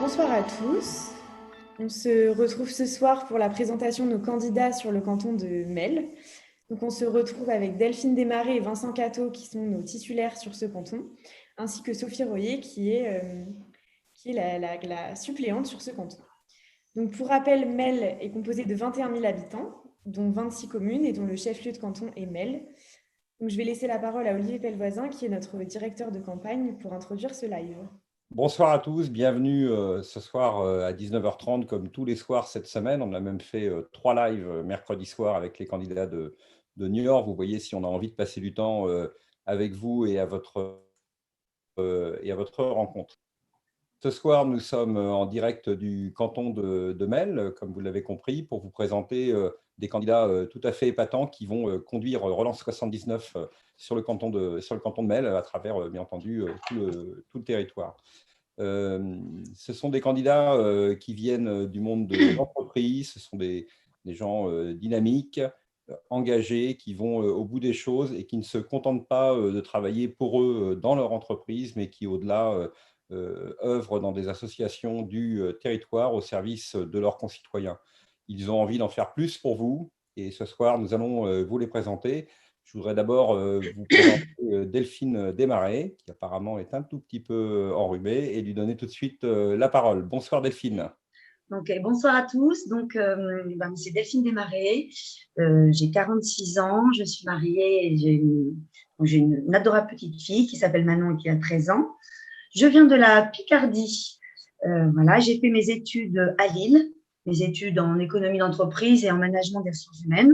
Bonsoir à tous. On se retrouve ce soir pour la présentation de nos candidats sur le canton de Mel. Donc on se retrouve avec Delphine Desmarais et Vincent Cateau qui sont nos titulaires sur ce canton, ainsi que Sophie Royer qui est la suppléante sur ce canton. Donc pour rappel, Mel est composé de 21 000 habitants, dont 26 communes et dont le chef-lieu de canton est Mel. Donc je vais laisser la parole à Olivier Pellevoisin qui est notre directeur de campagne pour introduire ce live. Bonsoir à tous, bienvenue ce soir à 19h30 comme tous les soirs cette semaine. On a même fait 3 lives mercredi soir avec les candidats de New York. Vous voyez si on a envie de passer du temps avec vous et à votre rencontre. Ce soir, nous sommes en direct du canton de Mel, comme vous l'avez compris, pour vous présenter des candidats tout à fait épatants qui vont conduire Relance 79 sur le canton de Mel à travers, bien entendu, tout le territoire. Ce sont des candidats qui viennent du monde de l'entreprise, ce sont des gens dynamiques, engagés, qui vont au bout des choses et qui ne se contentent pas de travailler pour eux dans leur entreprise, mais qui, au-delà, œuvrent dans des associations du territoire au service de leurs concitoyens. Ils ont envie d'en faire plus pour vous et ce soir, nous allons vous les présenter. Je voudrais d'abord vous présenter Delphine Desmarais, qui apparemment est un tout petit peu enrhumée, et lui donner tout de suite la parole. Bonsoir Delphine. Donc, bonsoir à tous. Donc, c'est Delphine Desmarais. J'ai 46 ans, je suis mariée et j'ai une adorable petite fille qui s'appelle Manon et qui a 13 ans. Je viens de la Picardie. Voilà, j'ai fait mes études à Lille, mes études en économie d'entreprise et en management des ressources humaines,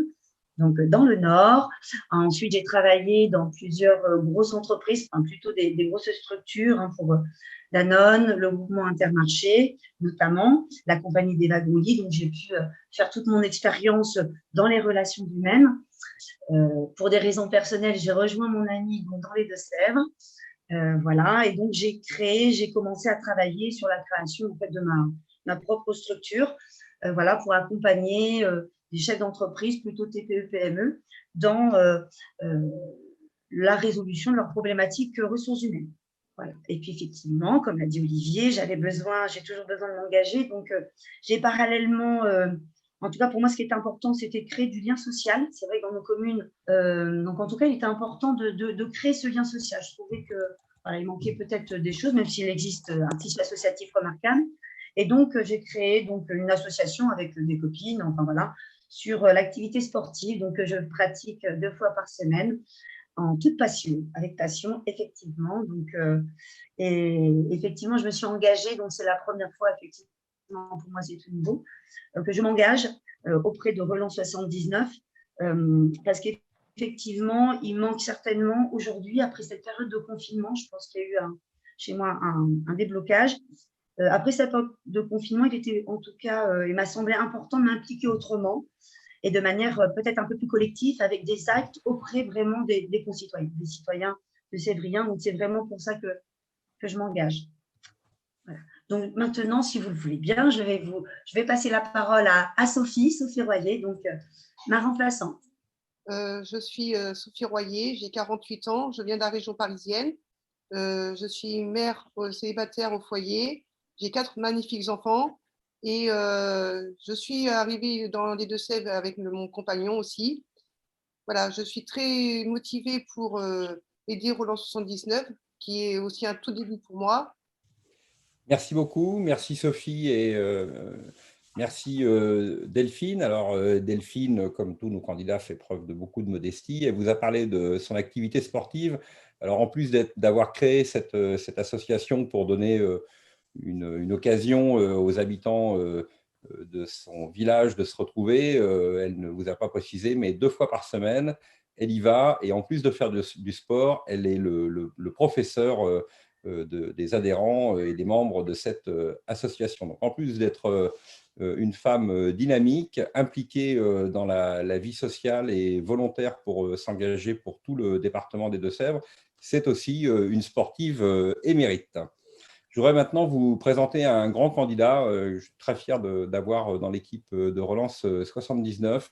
donc dans le Nord. Ensuite, j'ai travaillé dans plusieurs grosses entreprises, enfin, plutôt des grosses structures pour Danone, le mouvement Intermarché, notamment la compagnie des wagons-lits. Donc, j'ai pu faire toute mon expérience dans les relations humaines. Pour des raisons personnelles, j'ai rejoint mon ami dans les Deux-Sèvres. Voilà, et donc j'ai commencé à travailler sur la création en fait, de ma propre structure, voilà, pour accompagner des chefs d'entreprise, plutôt TPE, PME, dans la résolution de leurs problématiques ressources humaines. Voilà. Et puis effectivement, comme l'a dit Olivier, j'ai toujours besoin de m'engager, donc j'ai parallèlement en tout cas, pour moi, ce qui était important, c'était de créer du lien social. C'est vrai que dans nos communes, donc en tout cas, il était important de créer ce lien social. Je trouvais que voilà, il manquait peut-être des choses, même s'il existe un tissu associatif remarquable. Et donc, j'ai créé donc une association avec des copines, enfin voilà, sur l'activité sportive. Donc, je pratique 2 fois par semaine en toute passion, avec passion, effectivement. Donc, et effectivement, je me suis engagée. Donc, c'est la première fois, effectivement, pour moi, c'est tout nouveau, que je m'engage auprès de Relance 79, parce qu'effectivement, il manque certainement aujourd'hui, après cette période de confinement, je pense qu'il y a eu chez moi un déblocage. Après cette période de confinement, il était en tout cas, il m'a semblé important de m'impliquer autrement et de manière peut-être un peu plus collective, avec des actes auprès vraiment des concitoyens, des citoyens de Sévrien. Donc, c'est vraiment pour ça que je m'engage. Voilà. Donc maintenant, si vous le voulez bien, je vais passer la parole à Sophie Royer, donc ma remplaçante. Je suis Sophie Royer, j'ai 48 ans, je viens de la région parisienne. Je suis mère célibataire au foyer, j'ai 4 magnifiques enfants et je suis arrivée dans les Deux-Sèvres avec mon compagnon aussi. Voilà, je suis très motivée pour aider Relance 79, qui est aussi un tout début pour moi. Merci beaucoup, merci Sophie et merci Delphine. Alors Delphine, comme tous nos candidats, fait preuve de beaucoup de modestie. Elle vous a parlé de son activité sportive. Alors en plus d'avoir créé cette association pour donner une occasion aux habitants de son village de se retrouver, elle ne vous a pas précisé, mais 2 fois par semaine, elle y va. Et en plus de faire du sport, elle est le professeur des adhérents et des membres de cette association. Donc, en plus d'être une femme dynamique, impliquée dans la vie sociale et volontaire pour s'engager pour tout le département des Deux-Sèvres, c'est aussi une sportive émérite. Je voudrais maintenant vous présenter un grand candidat. Je suis très fier d'avoir dans l'équipe de Relance 79,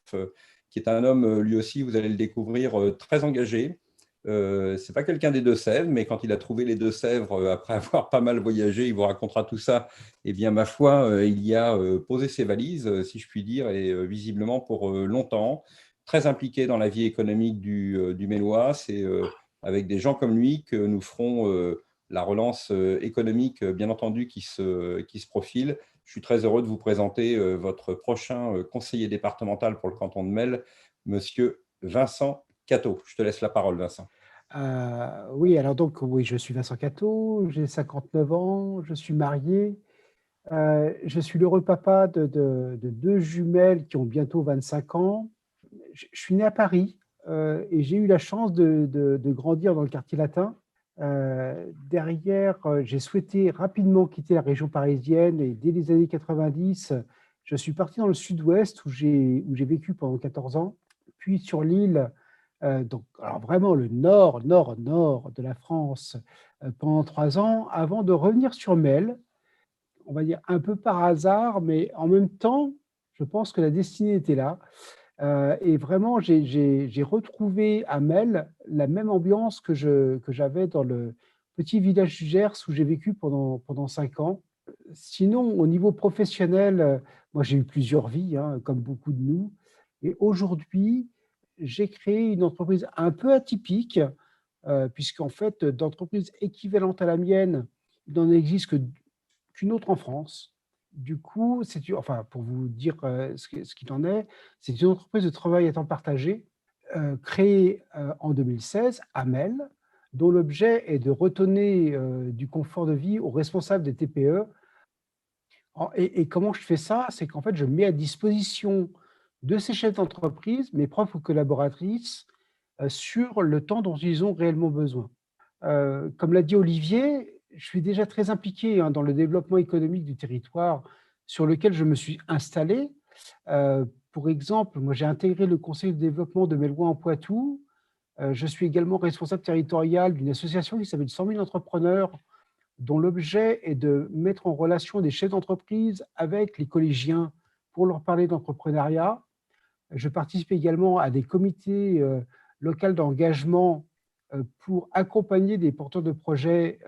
qui est un homme, lui aussi, vous allez le découvrir, très engagé, C'est pas quelqu'un des Deux-Sèvres, mais quand il a trouvé les Deux-Sèvres, après avoir pas mal voyagé, il vous racontera tout ça. Eh bien, ma foi, il y a posé ses valises, si je puis dire, et visiblement pour longtemps, très impliqué dans la vie économique du Mélois. C'est avec des gens comme lui que nous ferons la relance économique, bien entendu, qui se profile. Je suis très heureux de vous présenter votre prochain conseiller départemental pour le canton de Mel, Monsieur Vincent Catteau. Je te laisse la parole, Vincent. Oui, alors donc, oui, je suis Vincent Catteau, j'ai 59 ans, je suis marié. Je suis l'heureux papa de deux jumelles qui ont bientôt 25 ans. Je suis né à Paris et j'ai eu la chance de grandir dans le quartier latin. Derrière, j'ai souhaité rapidement quitter la région parisienne et dès les années 90, je suis parti dans le sud-ouest où j'ai vécu pendant 14 ans, puis sur l'île, donc alors vraiment le nord de la France pendant 3 ans, avant de revenir sur Mel, on va dire un peu par hasard, mais en même temps, je pense que la destinée était là. Et vraiment, j'ai retrouvé à Mel la même ambiance que j'avais dans le petit village du Gers où j'ai vécu pendant 5 ans. Sinon, au niveau professionnel, moi j'ai eu plusieurs vies, hein, comme beaucoup de nous. Et aujourd'hui, j'ai créé une entreprise un peu atypique, puisqu'en fait, d'entreprise équivalente à la mienne, il n'en existe qu'une autre en France. Du coup, enfin, pour vous dire ce qu'il en est, c'est une entreprise de travail à temps partagé créée en 2016 à Mel, dont l'objet est de redonner du confort de vie aux responsables des TPE. Et comment je fais ça? C'est qu'en fait, je mets à disposition de ces chefs d'entreprise mes propres collaboratrices sur le temps dont ils ont réellement besoin. Comme l'a dit Olivier, je suis déjà très impliqué dans le développement économique du territoire sur lequel je me suis installé. Pour exemple, moi j'ai intégré le conseil de développement de Mélois en Poitou. Je suis également responsable territorial d'une association qui s'appelle 100 000 entrepreneurs, dont l'objet est de mettre en relation des chefs d'entreprise avec les collégiens pour leur parler d'entrepreneuriat. Je participe également à des comités locaux d'engagement pour accompagner des porteurs de projets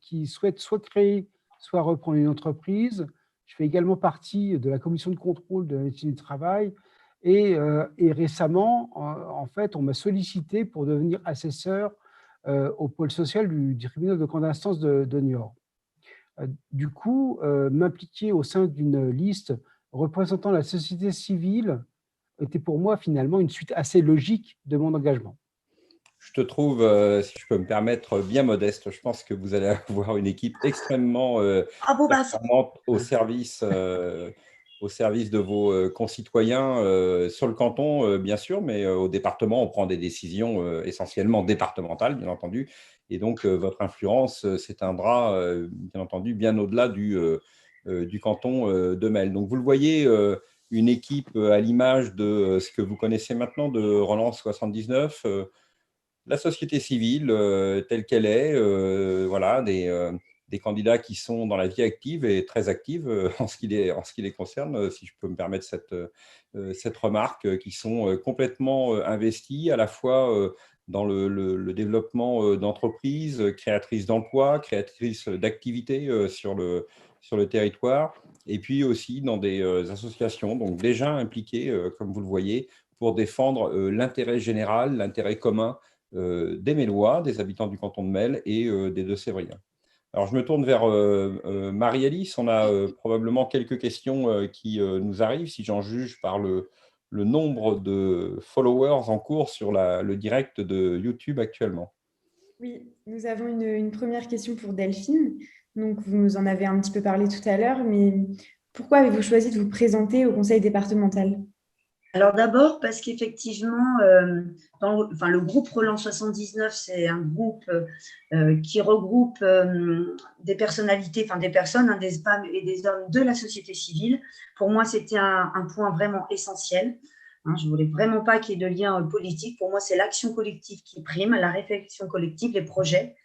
qui souhaitent soit créer, soit reprendre une entreprise. Je fais également partie de la commission de contrôle de la médecine du travail et récemment, en fait, on m'a sollicité pour devenir assesseur au pôle social du tribunal de grande instance de Niort. Du coup, m'impliquer au sein d'une liste représentant la société civile était pour moi finalement une suite assez logique de mon engagement. Je te trouve, si je peux me permettre, bien modeste. Je pense que vous allez avoir une équipe extrêmement performante au service de vos concitoyens sur le canton, bien sûr, mais au département, on prend des décisions essentiellement départementales, bien entendu. Et donc, votre influence s'éteindra, bien entendu, bien au-delà du canton de Mel. Donc, vous le voyez, une équipe à l'image de ce que vous connaissez maintenant de Relance 79, la société civile telle qu'elle est, voilà, des candidats qui sont dans la vie active et très active en ce qui les concerne, si je peux me permettre cette remarque, qui sont complètement investis à la fois dans le développement d'entreprises, créatrices d'emplois, créatrices d'activités sur le territoire, et puis aussi dans des associations, donc déjà impliquées, comme vous le voyez, pour défendre l'intérêt général, l'intérêt commun des Mélois, des habitants du canton de Mel et des Deux-Sévriens. Alors, je me tourne vers Marie-Alice. On a probablement quelques questions qui nous arrivent, si j'en juge par le nombre de followers en cours sur le direct de YouTube actuellement. Oui, nous avons une première question pour Delphine. Donc, vous nous en avez un petit peu parlé tout à l'heure, mais pourquoi avez-vous choisi de vous présenter au conseil départemental ? Alors d'abord parce qu'effectivement, le groupe Relance 79, c'est un groupe qui regroupe des personnalités, des personnes, des femmes et des hommes de la société civile. Pour moi, c'était un point vraiment essentiel. Je ne voulais vraiment pas qu'il y ait de lien politique. Pour moi, c'est l'action collective qui prime, la réflexion collective, les projets.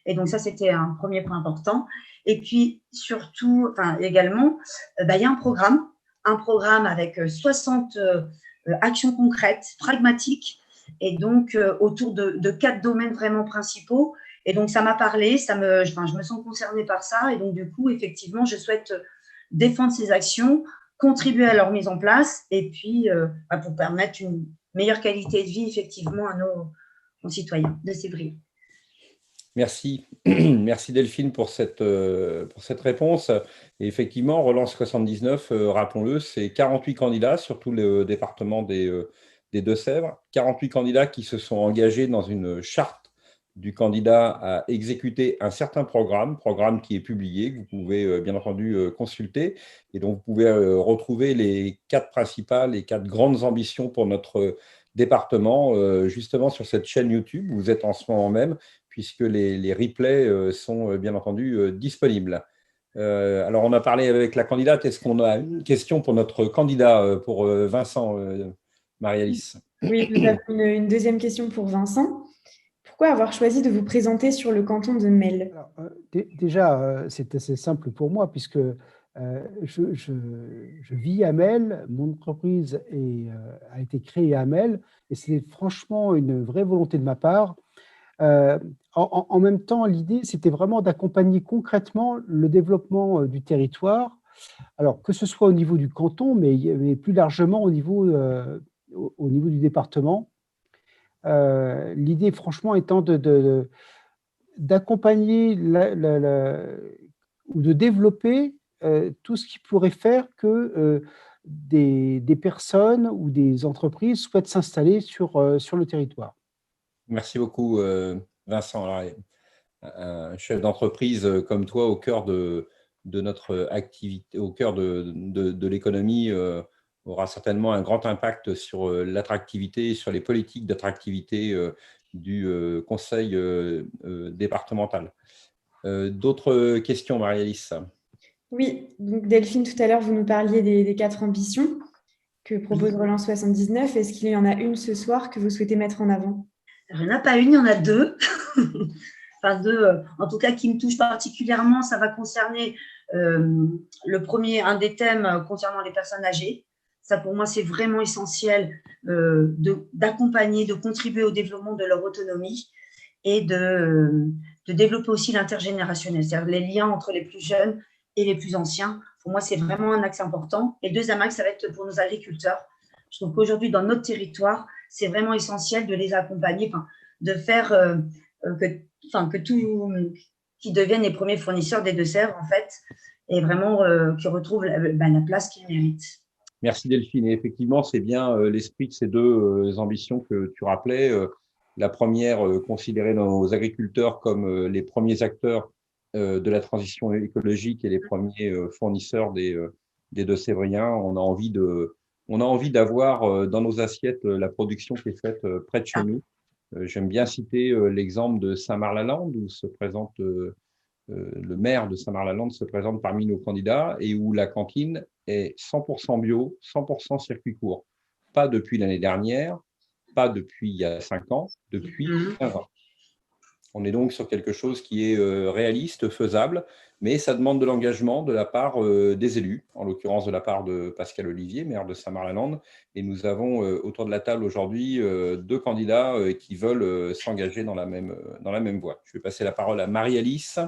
Et donc ça, c'était un premier point important. Et puis surtout, également, il y a un programme avec 60 actions concrètes, pragmatiques, et donc autour de 4 domaines vraiment principaux. Et donc, ça m'a parlé, je me sens concernée par ça. Et donc, du coup, effectivement, je souhaite défendre ces actions, contribuer à leur mise en place et puis pour permettre une meilleure qualité de vie, effectivement, à nos concitoyens de Sévrier. Merci. Merci Delphine pour cette réponse. Et effectivement, Relance 79, rappelons-le, c'est 48 candidats sur tout le département des Deux-Sèvres, 48 candidats qui se sont engagés dans une charte du candidat à exécuter un certain programme qui est publié, que vous pouvez bien entendu consulter, et dont vous pouvez retrouver les 4 principales, les 4 grandes ambitions pour notre département, justement sur cette chaîne YouTube. Vous êtes en ce moment même, puisque les replays sont bien entendu disponibles. Alors, on a parlé avec la candidate. Est-ce qu'on a une question pour notre candidat, pour Vincent, Marie-Alice? Oui, nous avons une deuxième question pour Vincent. Pourquoi avoir choisi de vous présenter sur le canton de Melle? Alors, déjà, c'est assez simple pour moi, puisque je vis à Melle, mon entreprise a été créée à Melle, et c'est franchement une vraie volonté de ma part. En même temps, l'idée, c'était vraiment d'accompagner concrètement le développement du territoire, alors que ce soit au niveau du canton, mais plus largement au niveau du département. L'idée, franchement, étant d'accompagner ou de développer tout ce qui pourrait faire que des personnes ou des entreprises souhaitent s'installer sur le territoire. Merci beaucoup, Vincent. Alors, un chef d'entreprise comme toi au cœur de notre activité, au cœur de l'économie, aura certainement un grand impact sur l'attractivité, sur les politiques d'attractivité du conseil départemental. D'autres questions, Marie-Alice? Oui, donc Delphine, tout à l'heure, vous nous parliez des 4 ambitions que propose Relance 79. Est-ce qu'il y en a une ce soir que vous souhaitez mettre en avant? Alors, il n'y en a pas une, il y en a 2. Enfin, 2, en tout cas, qui me touchent particulièrement. Ça va concerner le premier, un des thèmes concernant les personnes âgées. Ça, pour moi, c'est vraiment essentiel d'accompagner, de contribuer au développement de leur autonomie et de développer aussi l'intergénérationnel, c'est-à-dire les liens entre les plus jeunes et les plus anciens. Pour moi, c'est vraiment un axe important. Et le deuxième axe, ça va être pour nos agriculteurs. Je trouve qu'aujourd'hui, dans notre territoire, c'est vraiment essentiel de les accompagner, de faire que tout, qu'ils deviennent les premiers fournisseurs des Deux-Sèvres, en fait, et vraiment qu'ils retrouvent la place qu'ils méritent. Merci Delphine. Et effectivement, c'est bien l'esprit de ces 2 ambitions que tu rappelais. La première, considérer nos agriculteurs comme les premiers acteurs de la transition écologique et les premiers fournisseurs des Deux-Sévriens. On a envie d'avoir dans nos assiettes la production qui est faite près de chez nous. J'aime bien citer l'exemple de Saint-Marc-la-Lande, où se présente le maire de Saint-Marc-la-Lande se présente parmi nos candidats et où la cantine est 100% bio, 100% circuit court. Pas depuis l'année dernière, pas depuis il y a 5 ans, depuis 15 ans. On est donc sur quelque chose qui est réaliste, faisable, mais ça demande de l'engagement de la part des élus, en l'occurrence de la part de Pascal Olivier, maire de Saint-Marc-la-Lande. Et nous avons autour de la table aujourd'hui 2 candidats qui veulent s'engager dans la même voie. Je vais passer la parole à Marie-Alice.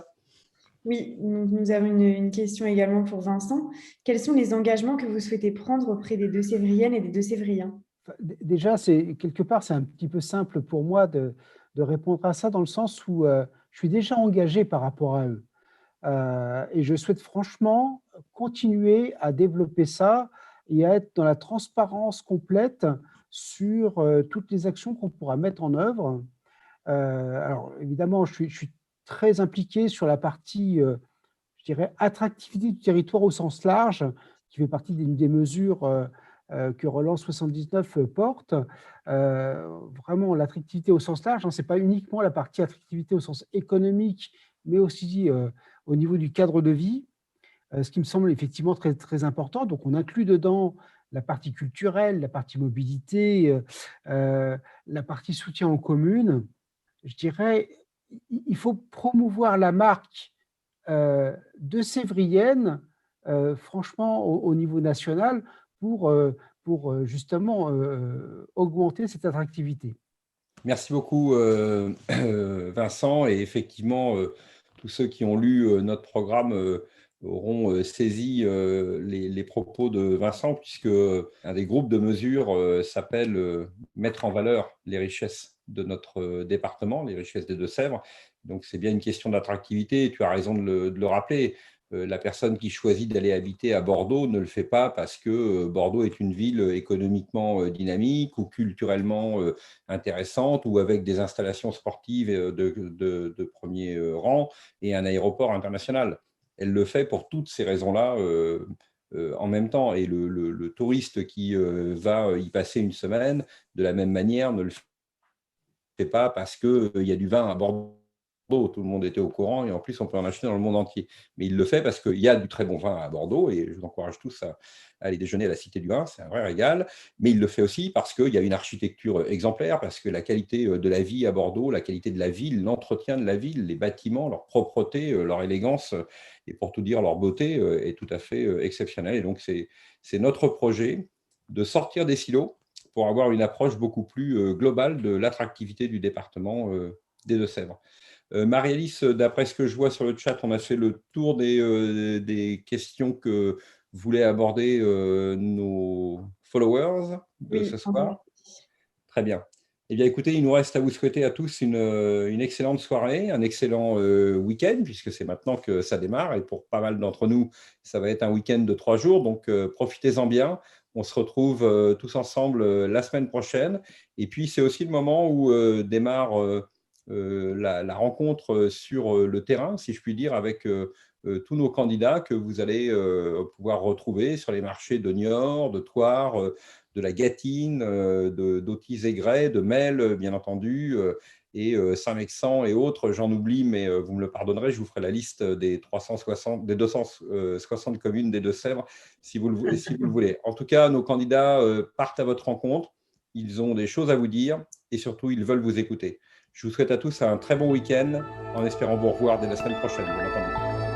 Oui, nous avons une question également pour Vincent. Quels sont les engagements que vous souhaitez prendre auprès des Deux-Sévriennes et des Deux-Sévriens? Déjà, quelque part, c'est un petit peu simple pour moi de répondre à ça, dans le sens où je suis déjà engagé par rapport à eux. Et je souhaite franchement continuer à développer ça et à être dans la transparence complète sur toutes les actions qu'on pourra mettre en œuvre. Alors, évidemment, je suis très impliqué sur la partie, je dirais, attractivité du territoire au sens large, qui fait partie d'une des mesures que Relance 79 porte. Vraiment, l'attractivité au sens large, ce n'est pas uniquement la partie attractivité au sens économique, mais aussi au niveau du cadre de vie, ce qui me semble effectivement très, très important. Donc, on inclut dedans la partie culturelle, la partie mobilité, la partie soutien aux communes. Je dirais, il faut promouvoir la marque de Sévrienne, franchement, au niveau national, pour justement augmenter cette attractivité. Merci beaucoup, Vincent. Et effectivement, tous ceux qui ont lu notre programme auront saisi les propos de Vincent, puisque un des groupes de mesures s'appelle mettre en valeur les richesses de notre département, les richesses des Deux-Sèvres. Donc, c'est bien une question d'attractivité. Et tu as raison de le rappeler. La personne qui choisit d'aller habiter à Bordeaux ne le fait pas parce que Bordeaux est une ville économiquement dynamique ou culturellement intéressante ou avec des installations sportives de premier rang et un aéroport international. Elle le fait pour toutes ces raisons-là en même temps. Et le touriste qui va y passer une semaine, de la même manière, ne le fait pas parce qu'il y a du vin à Bordeaux. Tout le monde était au courant et en plus, on peut en acheter dans le monde entier. Mais il le fait parce qu'il y a du très bon vin à Bordeaux et je vous encourage tous à aller déjeuner à la Cité du Vin, c'est un vrai régal. Mais il le fait aussi parce qu'il y a une architecture exemplaire, parce que la qualité de la vie à Bordeaux, la qualité de la ville, l'entretien de la ville, les bâtiments, leur propreté, leur élégance et pour tout dire, leur beauté est tout à fait exceptionnelle. Et donc, c'est notre projet de sortir des silos pour avoir une approche beaucoup plus globale de l'attractivité du département des Deux-Sèvres. Marie-Alice, d'après ce que je vois sur le chat, on a fait le tour des questions que voulaient aborder nos followers de ce soir. Très bien. Eh bien, écoutez, il nous reste à vous souhaiter à tous une excellente soirée, un excellent week-end, puisque c'est maintenant que ça démarre. Et pour pas mal d'entre nous, ça va être un week-end de 3 jours. Donc, profitez-en bien. On se retrouve tous ensemble la semaine prochaine. Et puis, c'est aussi le moment où démarre la rencontre sur le terrain, si je puis dire, avec tous nos candidats que vous allez pouvoir retrouver sur les marchés de Niort, de Thouars, de la Gâtine, d'Authis-et-Grès, de Mel, bien entendu, et Saint-Mexan et autres. J'en oublie, mais vous me le pardonnerez, je vous ferai la liste des 260 communes des Deux-Sèvres, si vous le voulez. En tout cas, nos candidats partent à votre rencontre. Ils ont des choses à vous dire et surtout, ils veulent vous écouter. Je vous souhaite à tous un très bon week-end en espérant vous revoir dès la semaine prochaine, bien entendu.